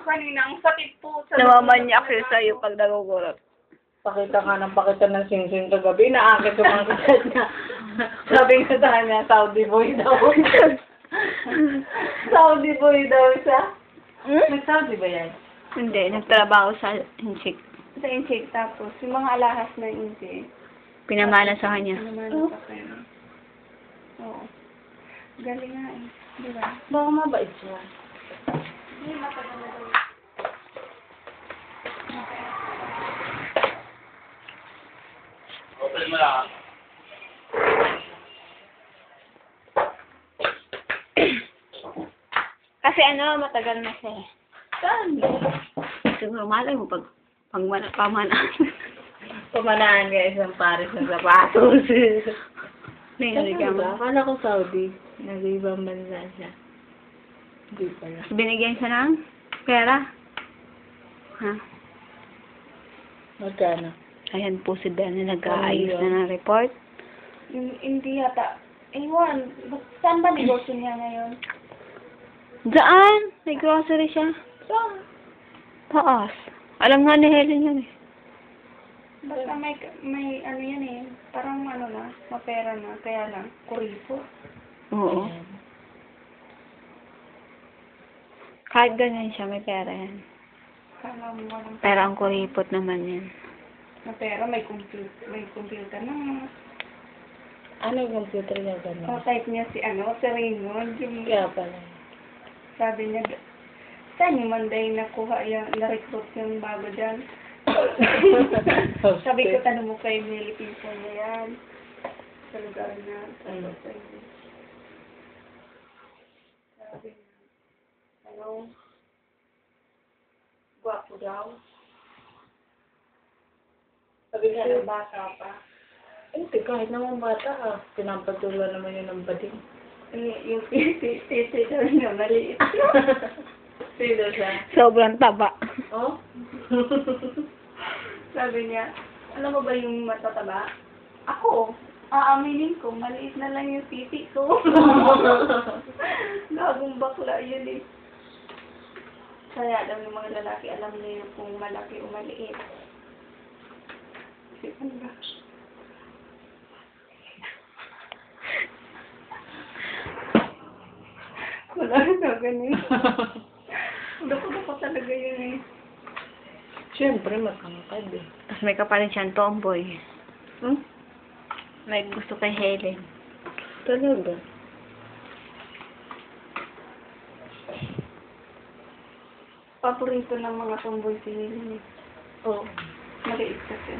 kanina. Ang sakit po. Namamanyak yun sa'yo pag nagugurot. Pakita ka ng pakita ng sing-sing kagabi. Naakit yung mga kasal niya. Sabi nga sa kanya, Saudi boy daw. Saudi boy daw siya. Hmm? Nag-Saudi ba yan? Hindi, nagtrabaho sa Inchik. Sa insect tapos. Yung mga alahas na insect. Pinamana sa kanya. Ano sa kanya. Oo. Galing nga eh. Di ba? Baka mabait siya. Hindi matagal na daw. Open mo lang. Kasi ano, matagal na siya eh. Saan? Siguro malay mo pag pamanaan. Pumanaan nga isang pares ng sapatos. Hindi ka Diba? mo. Akala ko Saudi. Nag-ibang bansa siya. Hindi pala. Binigyan siya ng pera. Ha? Magkano? Ayan po si Ben na nag-aayos na ng report. Hindi yata. Ewan. Saan ba negosyo niya ngayon? Daan! May grocery siya. Saan? Taas. Alam nga ni Helen yan eh. Basta may ano yan eh. Parang ano na. Mapera na. Kaya lang. Kuripo. Oo. Ayan. Kahit ganyan siya, may pera yan. Kala mo walang Pero ang kuripot naman yan. na pera. May computer. May computer na. Ano yung computer niya gano'n? O, type niya si Raymond. Yung, Kaya pala. sabi niya, saan yung Monday nakuha yung, na-recruit yung bago dyan? Sabi ko, tanong mo kay Millie Pinto niya yan. Sa lugar na. Sabi niya, ano, gwapo daw. Sabi Kaya niya, ng bata pa. hindi, kahit naman bata pinapatulan naman yun ng bading. Yung titi daw niya, maliit. Sino siya? Sobrang taba. Oh? Sabi niya, alam mo ba yung matataba? Ako, aaminin ko, maliit na lang yung titi ko. Gagong bakla yun eh. Kaya daw yung mga lalaki, alam niya yung kung malaki o maliit. Kasi ano ba? Wala na ganun. Dako-dako talaga yun eh. Siyempre, matangkad eh. Tapos may kapalit siyang tomboy. Hmm? May gusto kay Helen. Talaga? Paborito ng mga tomboy si Helen eh. Oo. Maliit kasi.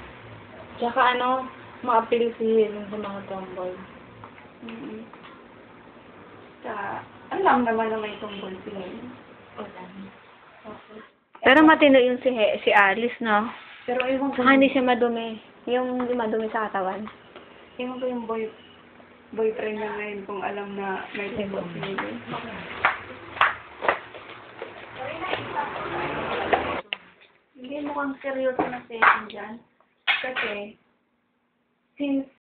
Tsaka ano, ma-appeal si Helen sa mga tomboy. Mm-hmm. Tsaka, alam naman na may tomboy si Helen. Wala. Okay. Pero matino yung si Alice, no? Pero ewan ko, Saka hindi siya madumi. Yung hindi madumi sa katawan. ewan ko yung boyfriend niya ngayon kung alam na may tomboy si Helen. Hindi mukhang seryoso na si Helen dyan. Kasi, since